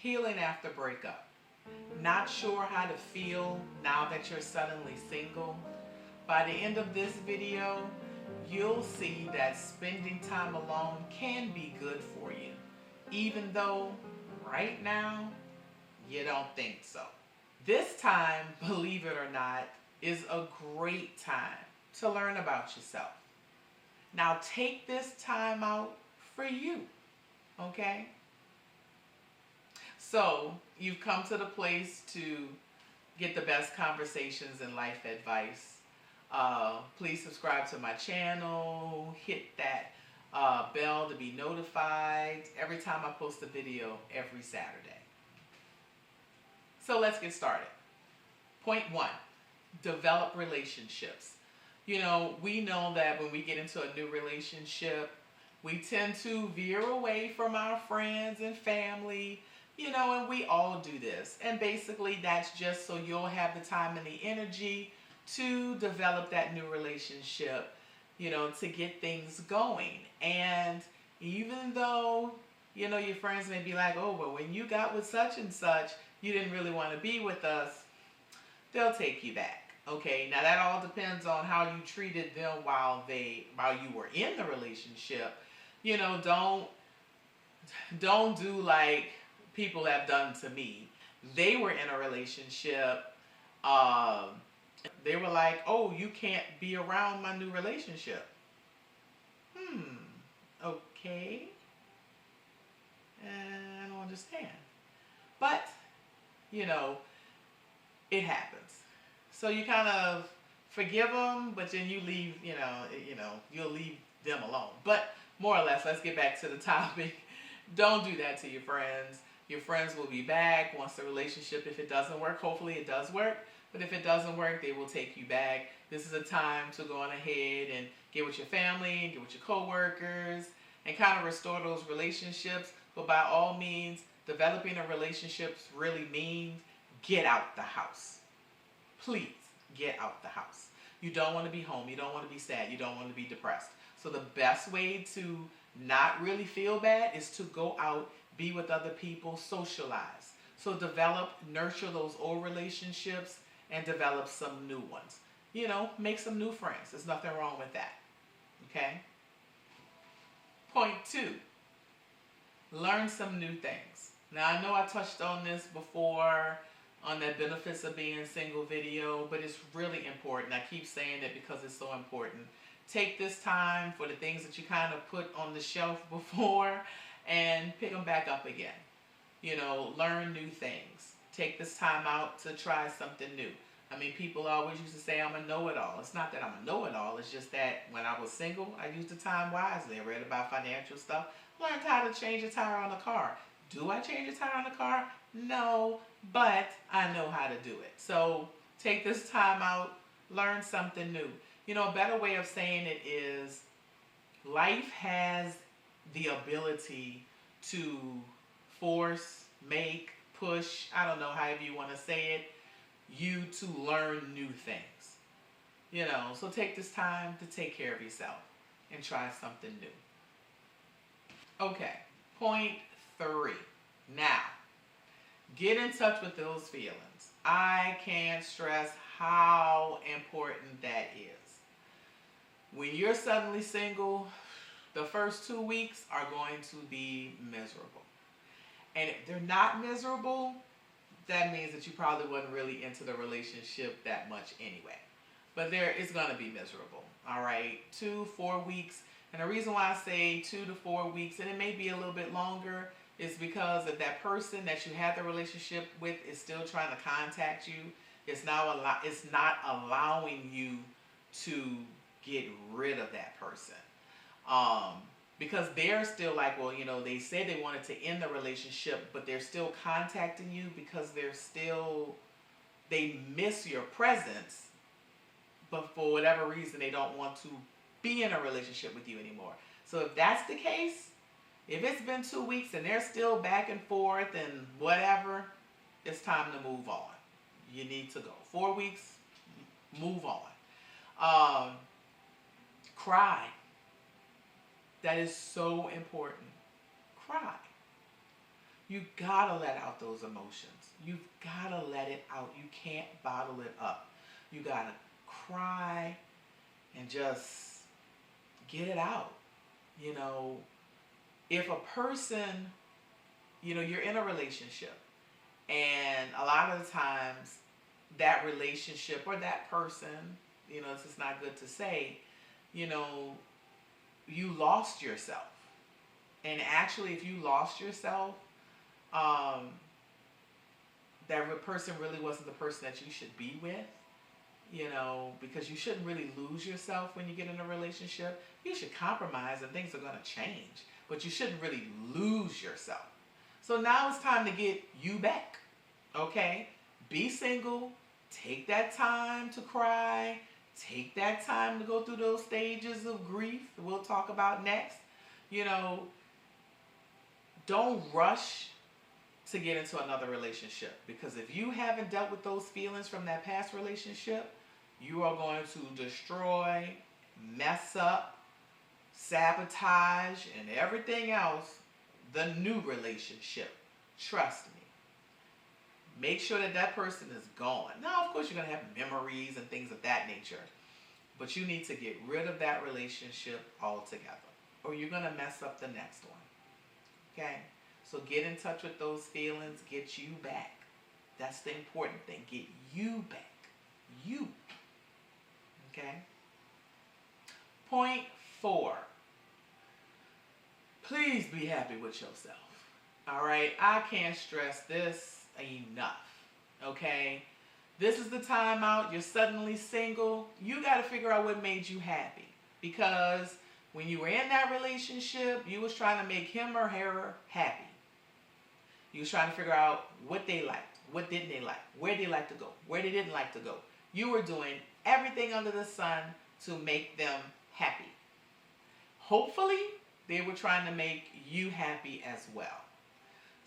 Healing after breakup. Not sure how to feel now that you're suddenly single? By the end of this video, you'll see that spending time alone can be good for you, even though right now you don't think so. This time, believe it or not, is a great time to learn about yourself. Now take this time out for you, okay? So you've come to the place to get the best conversations and life advice. Please subscribe to my channel, hit that bell to be notified every time I post a video every Saturday. So let's get started. Point one, develop relationships. We know that when we get into a new relationship, we tend to veer away from our friends and family, and we all do this. And basically that's just so you'll have the time and the energy to develop that new relationship, to get things going. And even though, your friends may be like, oh, well, when you got with such and such, you didn't really want to be with us, they'll take you back. Okay, now that all depends on how you treated them while you were in the relationship. Don't do like people have done to me. They were in a relationship. They were like, oh, you can't be around my new relationship. Okay. I don't understand. But, it happens. So you kind of forgive them, but then you leave, you'll leave them alone. But more or less, let's get back to the topic. Don't do that to your friends. Your friends will be back once the relationship, if it doesn't work, hopefully it does work. But if it doesn't work, they will take you back. This is a time to go on ahead and get with your family, get with your coworkers, and kind of restore those relationships. But by all means, developing a relationship really means get out the house. Please get out the house. You don't want to be home. You don't want to be sad. You don't want to be depressed. So the best way to not really feel bad is to go out, be with other people, socialize. So nurture those old relationships and develop some new ones. Make some new friends. There's nothing wrong with that. Okay? Point two, learn some new things. Now I know I touched on this before on that benefits of being single video, but it's really important. I keep saying it because it's so important. Take this time for the things that you kind of put on the shelf before and pick them back up again. Learn new things. Take this time out to try something new. I mean, people always used to say I'm a know-it-all. It's not that I'm a know-it-all. It's just that when I was single, I used the time wisely. I read about financial stuff. Learned how to change a tire on a car. Do I change a tire on a car? No, but I know how to do it. So take this time out, learn something new. A better way of saying it is life has the ability to force, make, push, I don't know however you want to say it, you to learn new things. So take this time to take care of yourself and try something new. Okay, point three. Now, get in touch with those feelings. I can't stress how important that is. When you're suddenly single, the first 2 weeks are going to be miserable. And if they're not miserable, that means that you probably wasn't really into the relationship that much anyway. But it's going to be miserable, all right? 2-4 weeks. And the reason why I say 2 to 4 weeks, and it may be a little bit longer, is because if that person that you had the relationship with is still trying to contact you, it's not allowing you to get rid of that person. Because they're still like, well, they said they wanted to end the relationship, but they're still contacting you because they miss your presence, but for whatever reason, they don't want to be in a relationship with you anymore. So if that's the case, if it's been 2 weeks and they're still back and forth and whatever, it's time to move on. You need to go. 4 weeks, move on. Cry. That is so important. Cry. You gotta let out those emotions. You've gotta let it out. You can't bottle it up. You gotta cry and just get it out. You know, if a person, you're in a relationship, and a lot of the times that relationship or that person, it's just not good to say, you know, you lost yourself. And actually, if you lost yourself, um, that person really wasn't the person that you should be with, because you shouldn't really lose yourself when you get in a relationship. You should compromise and things are going to change, but you shouldn't really lose yourself. So now it's time to get you back, okay? Be single, take that time to cry, take that time to go through those stages of grief that we'll talk about next. You know, don't rush to get into another relationship, because if you haven't dealt with those feelings from that past relationship, you are going to destroy, mess up, sabotage, and everything else the new relationship. Trust me. Make sure that that person is gone. Now, of course, you're going to have memories and things of that nature, but you need to get rid of that relationship altogether, or you're going to mess up the next one. Okay? So get in touch with those feelings, get you back. That's the important thing. Get you back. You. Okay? Point 4. Please be happy with yourself. All right? I can't stress this enough. Okay? This is the time out. You're suddenly single. You got to figure out what made you happy. Because when you were in that relationship, you was trying to make him or her happy. You was trying to figure out what they liked, what didn't they like, where they like to go, where they didn't like to go. You were doing everything under the sun to make them happy. Hopefully, they were trying to make you happy as well.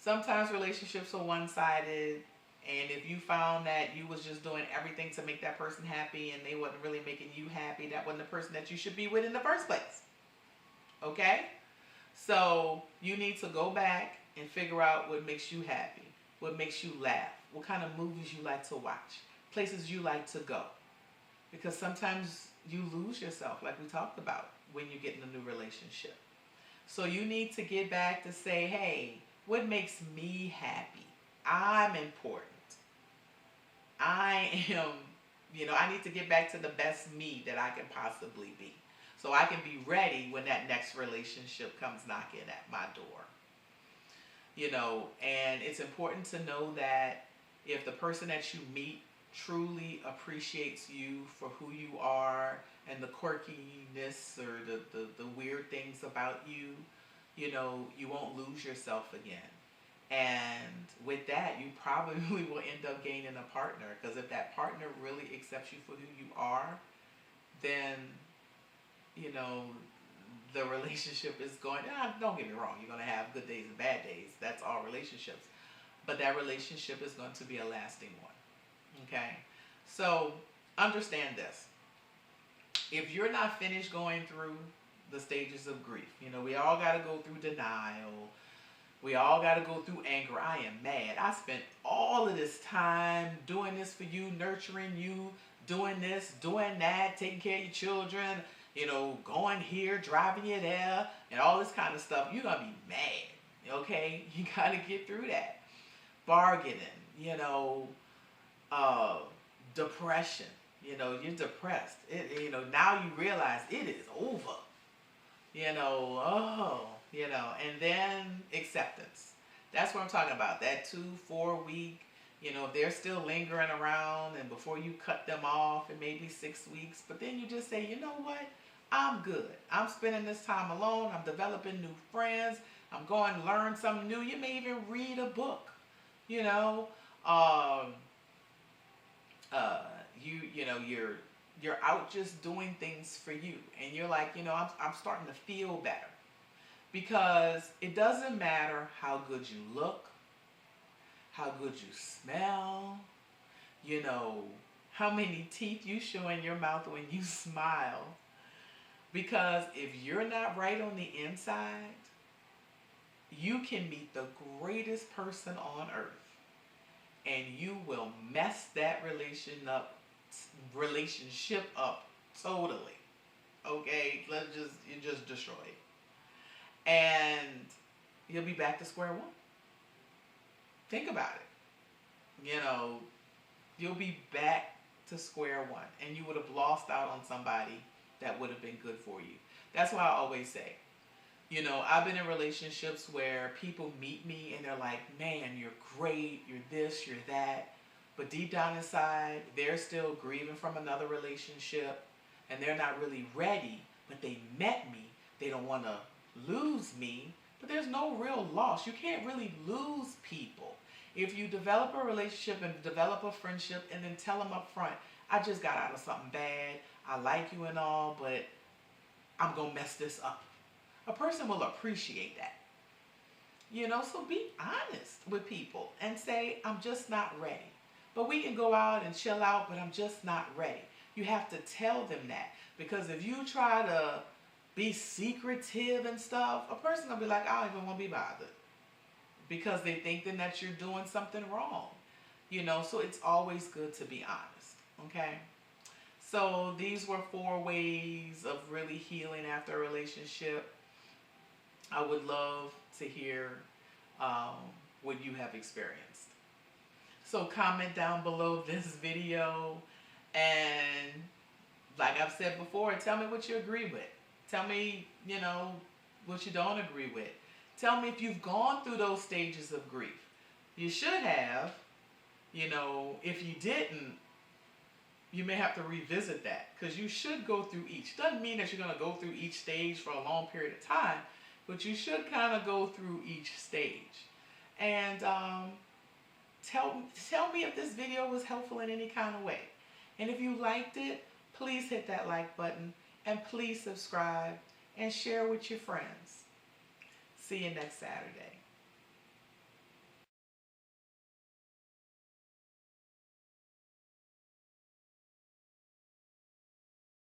Sometimes relationships are one-sided, and if you found that you was just doing everything to make that person happy and they wasn't really making you happy, that wasn't the person that you should be with in the first place. Okay? So you need to go back and figure out what makes you happy, what makes you laugh, what kind of movies you like to watch, places you like to go. Because sometimes you lose yourself, like we talked about, when you get in a new relationship. So you need to get back to say, hey, what makes me happy? I'm important. I am, I need to get back to the best me that I can possibly be. So I can be ready when that next relationship comes knocking at my door. And it's important to know that if the person that you meet truly appreciates you for who you are and the quirkiness or the weird things about you, you won't lose yourself again. And with that, you probably will end up gaining a partner, because if that partner really accepts you for who you are, then, the relationship is going, don't get me wrong, you're going to have good days and bad days. That's all relationships. But that relationship is going to be a lasting one. Okay? So understand this. If you're not finished going through the stages of grief, we all got to go through denial. We all got to go through anger. I am mad. I spent all of this time doing this for you, nurturing you, doing this, doing that, taking care of your children, going here, driving you there, and all this kind of stuff. You're going to be mad, okay? You got to get through that. Bargaining, depression, you're depressed. Now you realize it is over, and then acceptance. That's what I'm talking about, that 2-4 week, if they're still lingering around, and before you cut them off, it may be 6 weeks, but then you just say, you know what? I'm good. I'm spending this time alone. I'm developing new friends. I'm going to learn something new. You may even read a book. You're out just doing things for you, and you're like, I'm starting to feel better, because it doesn't matter how good you look, how good you smell, how many teeth you show in your mouth when you smile. Because if you're not right on the inside, You can meet the greatest person on earth and you will mess that relationship up totally. Okay, you just destroy it, and you'll be back to square one. Think about it. You'll be back to square one, and you would have lost out on somebody that would have been good for you. That's why I always say, I've been in relationships where people meet me and they're like, man, you're great, you're this, you're that. But deep down inside, they're still grieving from another relationship and they're not really ready, but they met me. They don't want to lose me, but there's no real loss. You can't really lose people. If you develop a relationship and develop a friendship and then tell them up front, I just got out of something bad, I like you and all, but I'm going to mess this up. A person will appreciate that. So be honest with people and say, I'm just not ready. But we can go out and chill out, but I'm just not ready. You have to tell them that. Because if you try to be secretive and stuff, a person will be like, I don't even want to be bothered. Because they think then that you're doing something wrong. So it's always good to be honest. Okay? So these were 4 ways of really healing after a relationship. I would love to hear what you have experienced. So comment down below this video, and like I've said before, tell me what you agree with. Tell me, what you don't agree with. Tell me if you've gone through those stages of grief. You should have. If you didn't, you may have to revisit that, because you should go through each. Doesn't mean that you're going to go through each stage for a long period of time, but you should kind of go through each stage. And tell me if this video was helpful in any kind of way. And if you liked it, please hit that like button, and please subscribe and share with your friends. See you next Saturday.